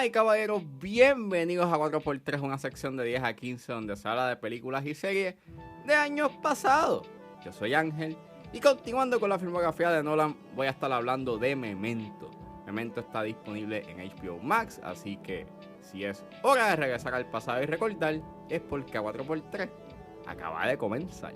Damas y caballeros, bienvenidos a 4x3, una sección de 10 a 15 donde se habla de películas y series de años pasados. Yo soy Ángel y continuando con la filmografía de Nolan voy a estar hablando de Memento. Memento está disponible en HBO Max, así que si es hora de regresar al pasado y recordar, es porque a 4x3 acaba de comenzar.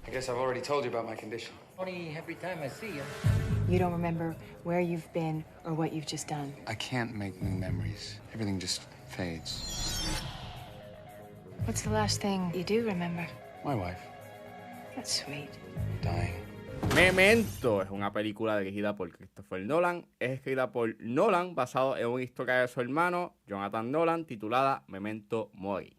I guess I've already told you about my condition. Funny every time I see you. You don't remember where you've been or what you've just done. I can't make new memories. Everything just fades. What's the last thing you do remember? My wife, That's sweet. dying. Memento es una película dirigida por Christopher Nolan. Es escrita por Nolan basado en una historia de su hermano Jonathan Nolan titulada Memento Mori.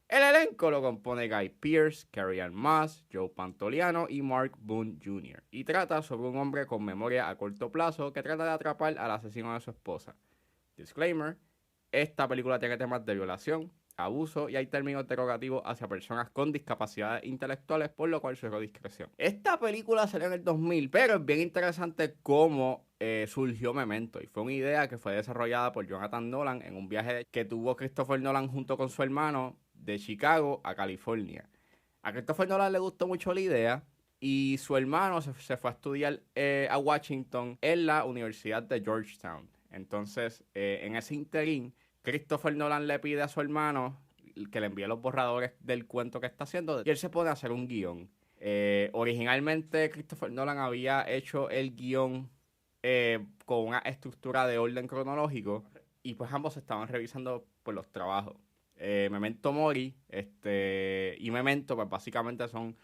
El elenco lo compone Guy Pearce, Carrie-Anne Moss, Joe Pantoliano y Mark Boone Jr. y trata sobre un hombre con memoria a corto plazo que trata de atrapar al asesino de su esposa. Disclaimer: esta película tiene temas de violación, abuso y hay términos derogativos hacia personas con discapacidades intelectuales, por lo cual sugiero discreción. Esta película salió en el 2000, pero es bien interesante cómo surgió Memento, y fue una idea que fue desarrollada por Jonathan Nolan en un viaje que tuvo Christopher Nolan junto con su hermano de Chicago a California. A Christopher Nolan le gustó mucho la idea y su hermano se fue a estudiar a Washington en la Universidad de Georgetown. Entonces, en ese interín, Christopher Nolan le pide a su hermano que le envíe los borradores del cuento que está haciendo y él se pone a hacer un guión. Originalmente Christopher Nolan había hecho el guión con una estructura de orden cronológico y pues ambos estaban revisando por los trabajos. Memento Mori y Memento pues básicamente son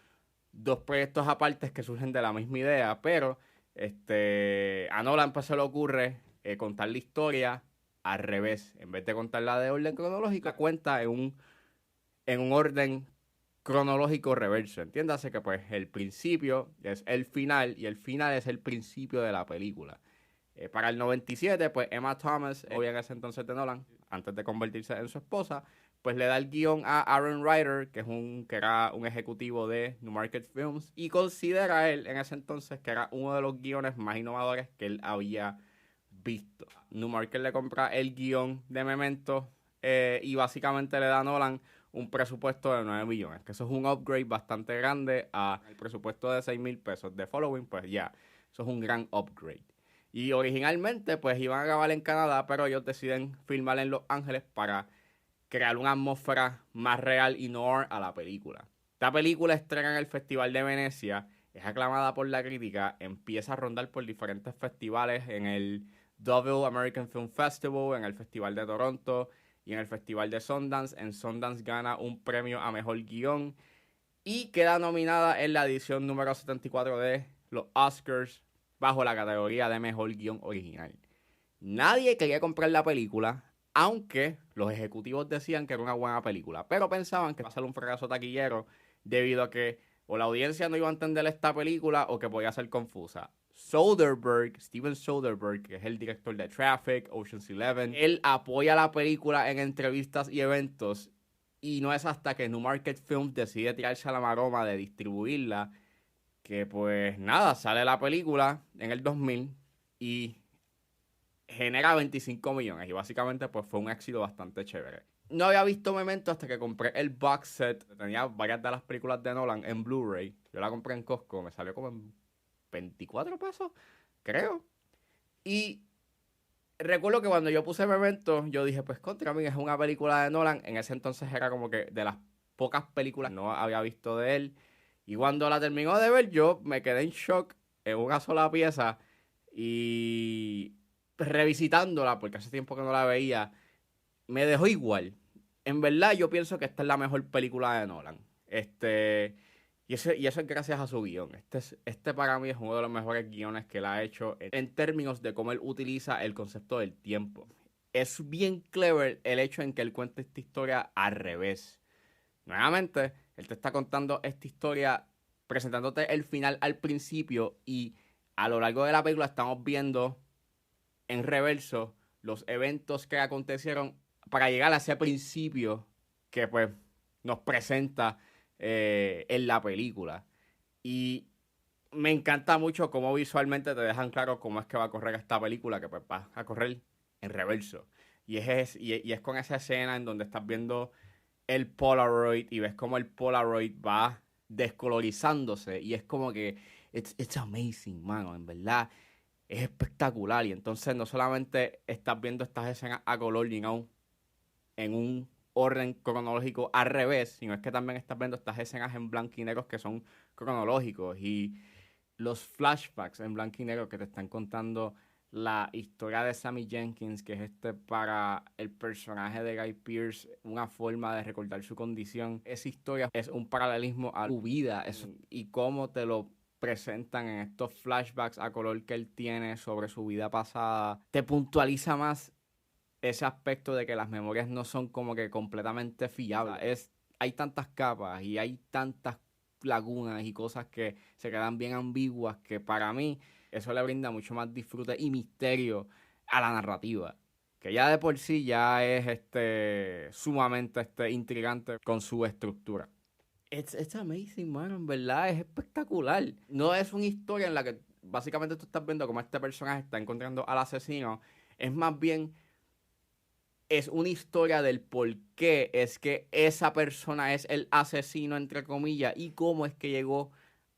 dos proyectos aparte que surgen de la misma idea, pero a Nolan pues se le ocurre contar la historia al revés. En vez de contarla de orden cronológico, la cuenta en un orden cronológico reverso. Entiéndase que pues el principio es el final y el final es el principio de la película. Para el 97, pues Emma Thomas, obvia en ese entonces de Nolan, antes de convertirse en su esposa, pues le da el guión a Aaron Ryder, que era un ejecutivo de Newmarket Films, y considera a él en ese entonces que era uno de los guiones más innovadores que él había visto. Newmarket le compra el guión de Memento y básicamente le da a Nolan un presupuesto de 9 millones, que eso es un upgrade bastante grande al presupuesto de 6,000 pesos de Following, pues ya, eso es un gran upgrade. Y originalmente pues iban a grabar en Canadá, pero ellos deciden filmar en Los Ángeles para crear una atmósfera más real y noir a la película. Esta película estrena en el Festival de Venecia, es aclamada por la crítica, empieza a rondar por diferentes festivales en el Double American Film Festival, en el Festival de Toronto y en el Festival de Sundance. En Sundance gana un premio a Mejor Guión y queda nominada en la edición número 74 de los Oscars bajo la categoría de Mejor Guión Original. Nadie quería comprar la película, aunque los ejecutivos decían que era una buena película, pero pensaban que iba a ser un fracaso taquillero debido a que o la audiencia no iba a entender esta película o que podía ser confusa. Steven Soderbergh, que es el director de Traffic, Ocean's 11, él apoya la película en entrevistas y eventos, y no es hasta que Newmarket Films decide tirarse a la maroma de distribuirla que pues nada, sale la película en el 2000 y genera 25 millones y básicamente pues fue un éxito bastante chévere. No había visto Memento hasta que compré el box set. Tenía varias de las películas de Nolan en Blu-ray. Yo la compré en Costco, me salió como en 24 pesos, creo. Y recuerdo que cuando yo puse Memento, yo dije, pues contra mí es una película de Nolan. En ese entonces era como que de las pocas películas que no había visto de él. Y cuando la terminó de ver, yo me quedé en shock en una sola pieza y revisitándola, porque hace tiempo que no la veía, me dejó igual. En verdad, yo pienso que esta es la mejor película de Nolan. Y eso es gracias a su guión. Este para mí es uno de los mejores guiones que él ha hecho en términos de cómo él utiliza el concepto del tiempo. Es bien clever el hecho en que él cuenta esta historia al revés. Nuevamente, él te está contando esta historia presentándote el final al principio y a lo largo de la película estamos viendo en reverso los eventos que acontecieron para llegar a ese principio que pues nos presenta en la película. Y me encanta mucho cómo visualmente te dejan claro cómo es que va a correr esta película, que pues va a correr en reverso. Y es con esa escena en donde estás viendo el Polaroid y ves cómo el Polaroid va descolorizándose. Y es como que, it's amazing, mano, en verdad. Es espectacular. Y entonces no solamente estás viendo estas escenas a color, en un orden cronológico al revés, sino es que también estás viendo estas escenas en blanco y negro que son cronológicos. Y los flashbacks en blanco y negro que te están contando la historia de Sammy Jenkins, que es para el personaje de Guy Pearce, una forma de recordar su condición. Esa historia es un paralelismo a su vida y cómo te lo presentan en estos flashbacks a color que él tiene sobre su vida pasada. Te puntualiza más ese aspecto de que las memorias no son como que completamente fiables. Hay tantas capas y hay tantas lagunas y cosas que se quedan bien ambiguas que para mí eso le brinda mucho más disfrute y misterio a la narrativa, que ya de por sí ya es sumamente intrigante con su estructura. It's amazing, mano, en verdad es espectacular. No es una historia en la que básicamente tú estás viendo cómo este personaje está encontrando al asesino, es más bien es una historia del por qué es que esa persona es el asesino, entre comillas, y cómo es que llegó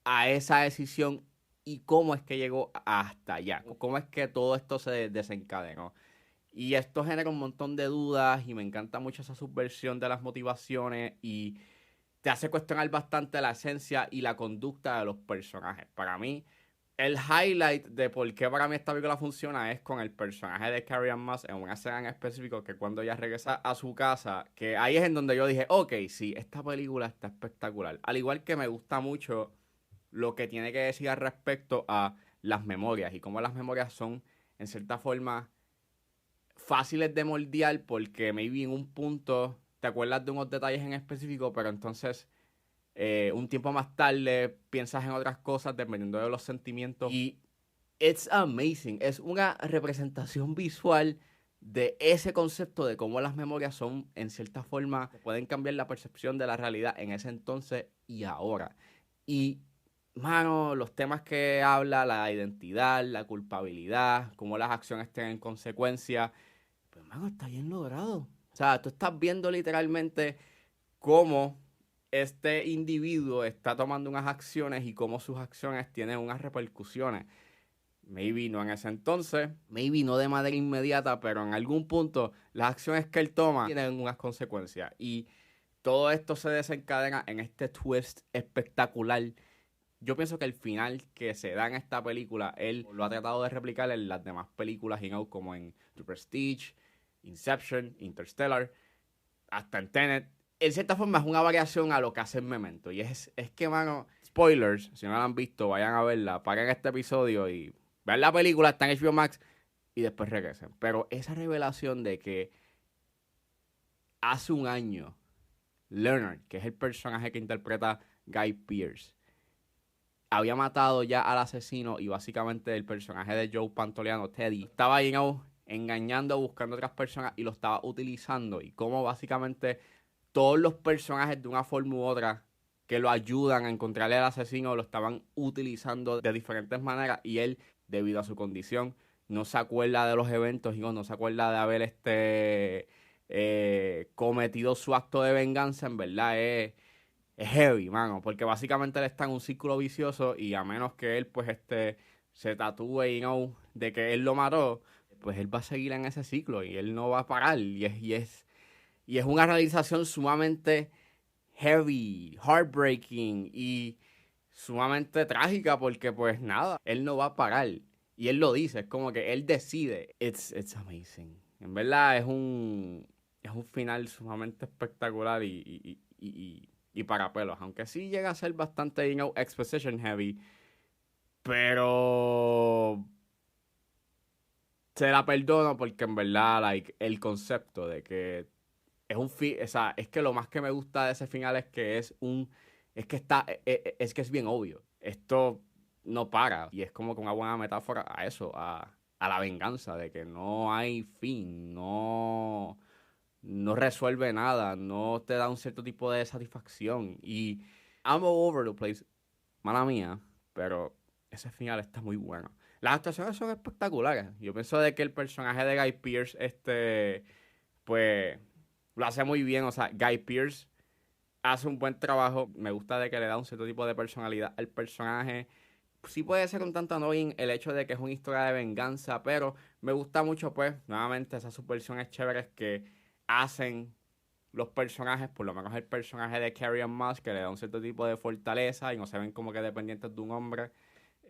a esa decisión y cómo es que llegó hasta allá. Cómo es que todo esto se desencadenó. Y esto genera un montón de dudas y me encanta mucho esa subversión de las motivaciones y te hace cuestionar bastante la esencia y la conducta de los personajes. Para mí, el highlight de por qué para mí esta película funciona es con el personaje de Carrie-Anne Moss en una escena en específico que cuando ella regresa a su casa, que ahí es en donde yo dije, ok, sí, esta película está espectacular. Al igual que me gusta mucho lo que tiene que decir al respecto a las memorias y cómo las memorias son, en cierta forma, fáciles de moldear porque maybe en un punto te acuerdas de unos detalles en específico, pero entonces un tiempo más tarde piensas en otras cosas dependiendo de los sentimientos. Y it's amazing. Es una representación visual de ese concepto de cómo las memorias son, en cierta forma, pueden cambiar la percepción de la realidad en ese entonces y ahora. Y, mano, los temas que habla, la identidad, la culpabilidad, cómo las acciones tienen consecuencias, pues, mano, está bien logrado. O sea, tú estás viendo literalmente cómo este individuo está tomando unas acciones y cómo sus acciones tienen unas repercusiones. Maybe no en ese entonces, maybe no de manera inmediata, pero en algún punto las acciones que él toma tienen unas consecuencias. Y todo esto se desencadena en este twist espectacular. Yo pienso que el final que se da en esta película, él lo ha tratado de replicar en las demás películas, como en The Prestige, Inception, Interstellar, hasta en Tenet. En cierta forma es una variación a lo que hace en Memento. Y es que, mano, spoilers, si no la han visto, vayan a verla, paguen este episodio y vean la película, está en HBO Max y después regresen. Pero esa revelación de que hace un año, Leonard, que es el personaje que interpreta Guy Pearce, había matado ya al asesino y básicamente el personaje de Joe Pantoliano, Teddy, estaba ahí engañando, buscando a otras personas y lo estaba utilizando. Y cómo básicamente todos los personajes de una forma u otra que lo ayudan a encontrarle al asesino lo estaban utilizando de diferentes maneras y él, debido a su condición, no se acuerda de los eventos y no se acuerda de haber cometido su acto de venganza. En verdad es heavy, mano, porque básicamente él está en un círculo vicioso y a menos que él pues se tatúe de que él lo mató, pues él va a seguir en ese ciclo y él no va a parar y es una realización sumamente heavy, heartbreaking y sumamente trágica porque pues nada, él no va a parar. Y él lo dice, es como que él decide. It's amazing. En verdad es un final sumamente espectacular y para pelos. Aunque sí llega a ser bastante, exposition heavy. Pero se la perdono porque en verdad, el concepto de que o sea, es que lo más que me gusta de ese final es que es que es bien obvio. Esto no para. Y es como que una buena metáfora a eso, a la venganza, de que no hay fin, no resuelve nada, no te da un cierto tipo de satisfacción. Y I'm all over the place, mala mía, pero ese final está muy bueno. Las actuaciones son espectaculares. Yo pienso de que el personaje de Guy Pearce, pues, lo hace muy bien. O sea, Guy Pearce hace un buen trabajo. Me gusta de que le da un cierto tipo de personalidad al personaje. Sí puede ser un tanto annoying el hecho de que es una historia de venganza, pero me gusta mucho, pues, nuevamente esas subversiones chéveres que hacen los personajes, por lo menos el personaje de Carrie-Anne Moss, que le da un cierto tipo de fortaleza y no se ven como que dependientes de un hombre.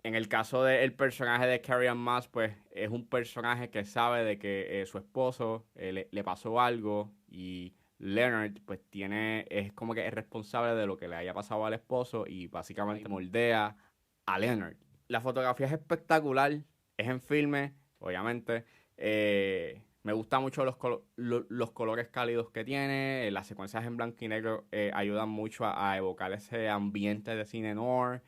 En el caso del personaje de Carrie-Anne Moss, pues es un personaje que sabe de que su esposo le pasó algo y Leonard pues es como que es responsable de lo que le haya pasado al esposo y básicamente moldea a Leonard. La fotografía es espectacular, es en filme, obviamente. Me gustan mucho los colores cálidos que tiene, las secuencias en blanco y negro ayudan mucho a evocar ese ambiente de cine noir.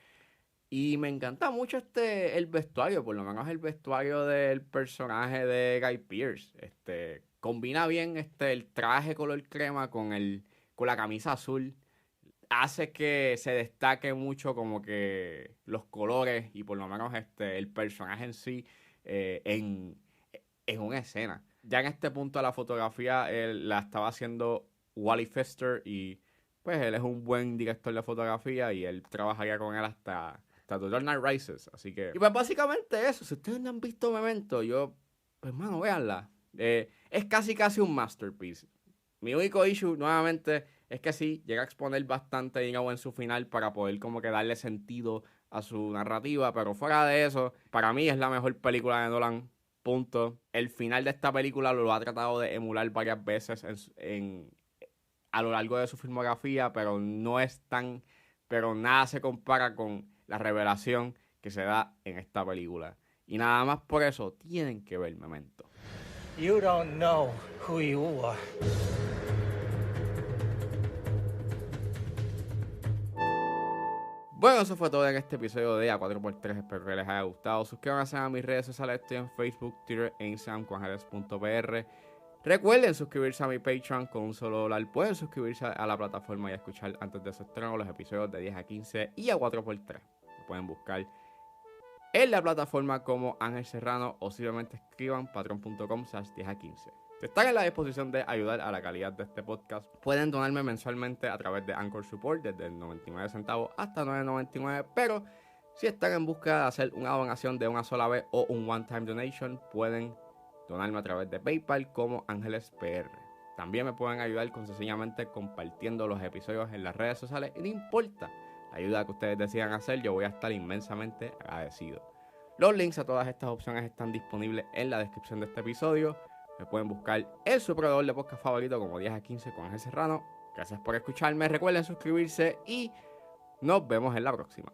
Y me encanta mucho el vestuario, por lo menos el vestuario del personaje de Guy Pearce. Combina bien el traje color crema con la camisa azul. Hace que se destaque mucho como que los colores y por lo menos el personaje en sí en una escena. Ya en este punto de la fotografía la estaba haciendo Wally Pfister y pues él es un buen director de fotografía y él trabajaría con él hasta The Dark Knight Rises, así que... Y pues básicamente eso, si ustedes no han visto Memento, pues mano, véanla. Es casi un masterpiece. Mi único issue, nuevamente, es que sí, llega a exponer bastante dinero en su final para poder como que darle sentido a su narrativa, pero fuera de eso, para mí es la mejor película de Nolan, punto. El final de esta película lo ha tratado de emular varias veces a lo largo de su filmografía, pero pero nada se compara con la revelación que se da en esta película. Y nada más por eso tienen que ver Memento. You don't know who you are. Bueno, eso fue todo en este episodio de A4x3. Espero que les haya gustado. Suscríbanse a mis redes sociales. Estoy en Facebook, Twitter e Instagram con Jerez.pr. Recuerden suscribirse a mi Patreon con un solo dólar. Pueden suscribirse a la plataforma y escuchar antes de su estreno los episodios de 10 a 15 y a 4x3. Lo pueden buscar en la plataforma como Ángel Serrano o simplemente escriban patreon.com/10 a 15. Si están en la disposición de ayudar a la calidad de este podcast, pueden donarme mensualmente a través de Anchor Support desde 99 centavos hasta 9.99, pero si están en busca de hacer una donación de una sola vez o un one-time donation, pueden donarme a través de PayPal como Ángeles PR. También me pueden ayudar sencillamente compartiendo los episodios en las redes sociales y no importa la ayuda que ustedes decidan hacer, yo voy a estar inmensamente agradecido. Los links a todas estas opciones están disponibles en la descripción de este episodio. Me pueden buscar en su proveedor de podcast favorito como 10 a 15 con Ángel Serrano. Gracias por escucharme, recuerden suscribirse y nos vemos en la próxima.